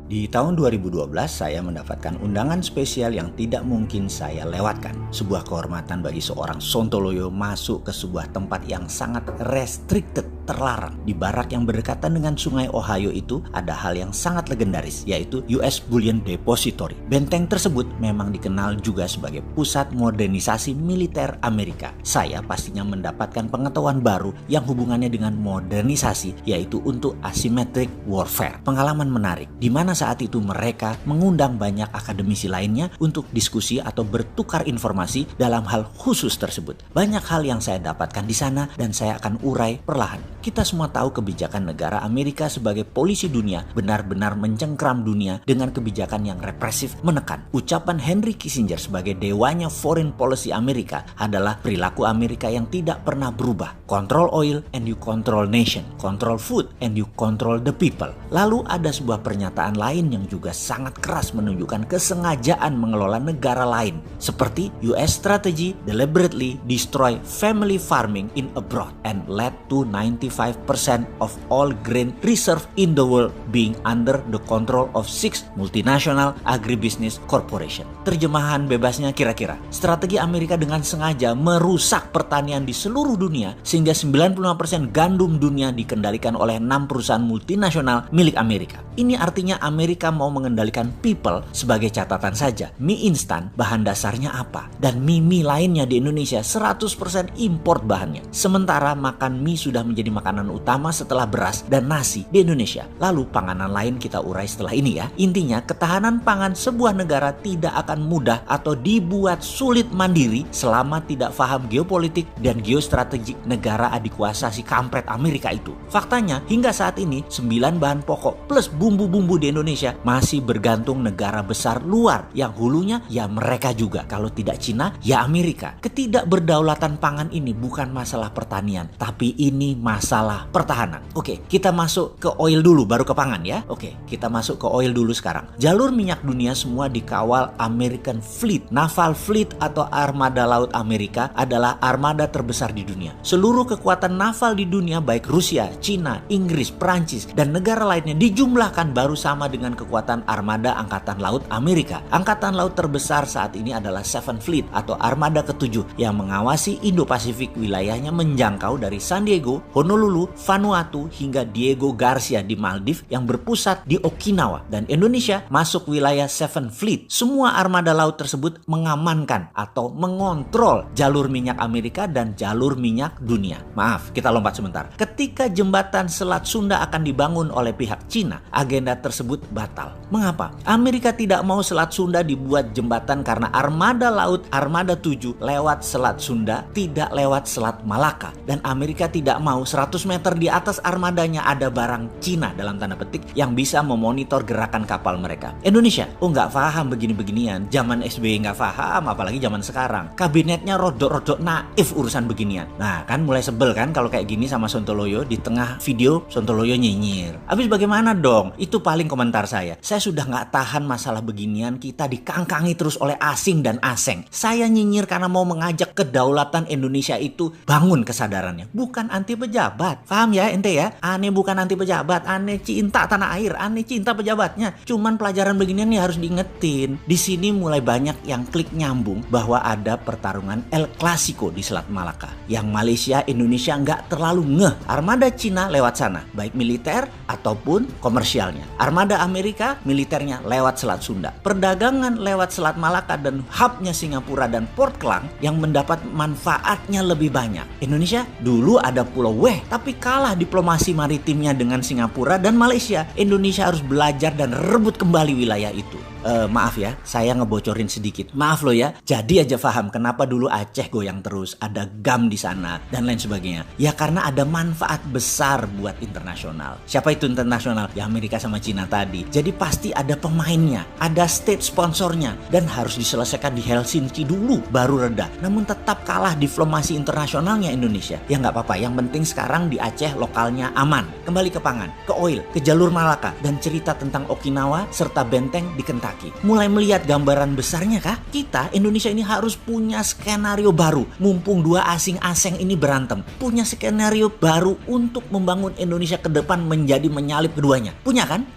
Di tahun 2012, saya mendapatkan undangan spesial yang tidak mungkin saya lewatkan. Sebuah kehormatan bagi seorang Sontoloyo masuk ke sebuah tempat yang sangat restricted, terlarang. Di barak yang berdekatan dengan sungai Ohio itu ada hal yang sangat legendaris, yaitu US Bullion Depository. Benteng tersebut memang dikenal juga sebagai pusat modernisasi militer Amerika. Saya pastinya mendapatkan pengetahuan baru yang hubungannya dengan modernisasi, yaitu untuk asymmetric warfare. Pengalaman menarik, di mana saat itu mereka mengundang banyak akademisi lainnya untuk diskusi atau bertukar informasi dalam hal khusus tersebut. Banyak hal yang saya dapatkan di sana dan saya akan urai perlahan. Kita semua tahu kebijakan negara Amerika sebagai polisi dunia benar-benar mencengkram dunia dengan kebijakan yang represif menekan. Ucapan Henry Kissinger sebagai dewanya foreign policy Amerika adalah perilaku Amerika yang tidak pernah berubah. Control oil and you control nation. Control food and you control the people. Lalu ada sebuah pernyataan lain yang juga sangat keras menunjukkan kesengajaan mengelola negara lain, seperti US strategy deliberately destroy family farming in abroad and led to 95% of all grain reserve in the world being under the control of 6 multinational agribusiness corporation. Terjemahan bebasnya kira-kira, strategi Amerika dengan sengaja merusak pertanian di seluruh dunia sehingga 95% gandum dunia dikendalikan oleh 6 perusahaan multinasional milik Amerika. Ini artinya Amerika mau mengendalikan people. Sebagai catatan saja, mie instan bahan dasarnya apa? Dan mie lainnya di Indonesia 100% import bahannya. Sementara makan mie sudah menjadi makanan utama setelah beras dan nasi di Indonesia. Lalu panganan lain kita urai setelah ini ya. Intinya ketahanan pangan sebuah negara tidak akan mudah atau dibuat sulit mandiri selama tidak paham geopolitik dan geostrategi negara adikuasa si kampret Amerika itu. Faktanya hingga saat ini 9 bahan pokok plus bumbu-bumbu di Indonesia masih bergantung negara besar luar yang hulunya ya mereka juga. Kalau tidak Cina ya Amerika. Ketidakberdaulatan pangan ini bukan masalah pertanian, tapi ini masalah pertahanan. Oke, kita masuk ke oil dulu baru ke pangan ya. Oke, kita masuk ke oil dulu sekarang. Jalur minyak dunia semua dikawal American Fleet. Naval Fleet atau armada laut Amerika adalah armada terbesar di dunia. Seluruh kekuatan naval di dunia baik Rusia, Cina, Inggris, Prancis dan negara lainnya dijumlahkan baru sama dengan kekuatan armada angkatan laut Amerika. Angkatan laut terbesar saat ini adalah Seventh Fleet atau armada ke-7 yang mengawasi Indo-Pasifik, wilayahnya menjangkau dari San Diego, Honolulu, Vanuatu hingga Diego Garcia di Maldives yang berpusat di Okinawa, dan Indonesia masuk wilayah Seventh Fleet. Semua armada laut tersebut mengamankan atau mengontrol jalur minyak Amerika dan jalur minyak dunia. Maaf, kita lompat sebentar. Ketika jembatan Selat Sunda akan dibangun oleh pihak Cina, agenda tersebut batal. Mengapa? Amerika tidak mau Selat Sunda dibuat jembatan karena armada laut armada 7 lewat Selat Sunda, tidak lewat Selat Malaka. Dan Amerika tidak mau 100 meter di atas armadanya ada barang Cina dalam tanda petik yang bisa memonitor gerakan kapal mereka. Indonesia, nggak paham begini-beginian. Zaman SBY nggak paham, apalagi zaman sekarang. Kabinetnya rodok-rodok naif urusan beginian. Nah kan mulai sebel kan kalau kayak gini sama Sontoloyo. Di tengah video Sontoloyo nyinyir. Habis bagaimana dong? Itu paling komentar saya. Saya sudah nggak tahan masalah beginian, kita dikangkangi terus oleh asing dan aseng. Saya nyinyir karena mau mengajak kedaulatan Indonesia itu bangun kesadarannya. Bukan anti pejabat. Paham ya ente ya? Aneh bukan anti pejabat, aneh cinta tanah air, aneh cinta pejabatnya. Cuman pelajaran beginian nih harus diingetin. Di sini mulai banyak yang klik nyambung bahwa ada pertarungan El Clasico di Selat Malaka. Yang Malaysia, Indonesia nggak terlalu ngeh. Armada Cina lewat sana, baik militer ataupun komersialnya. Armada Amerika militernya lewat Selat Sunda. Perdagangan lewat Selat Malaka dan hubnya Singapura dan Port Klang yang mendapat manfaatnya lebih banyak. Indonesia dulu ada Pulau Weh, tapi kalah diplomasi maritimnya dengan Singapura dan Malaysia. Indonesia harus belajar dan rebut kembali wilayah itu. Maaf ya, saya ngebocorin sedikit. Maaf loh ya. Jadi aja paham kenapa dulu Aceh goyang terus, ada GAM di sana dan lain sebagainya. Ya karena ada manfaat besar buat internasional. Siapa itu internasional? Ya Amerika sama Cina tadi. Jadi pasti ada pemainnya, ada state sponsornya dan harus diselesaikan di Helsinki dulu baru reda. Namun tetap kalah diplomasi internasionalnya Indonesia. Ya nggak apa-apa. Yang penting sekarang di Aceh lokalnya aman. Kembali ke pangan, ke oil, ke jalur Malaka dan cerita tentang Okinawa serta benteng di Kentucky. Mulai melihat gambaran besarnya kah? Kita Indonesia ini harus punya skenario baru. Mumpung dua asing aseng ini berantem, punya skenario baru untuk membangun Indonesia ke depan menjadi menyalip keduanya. Punya kan?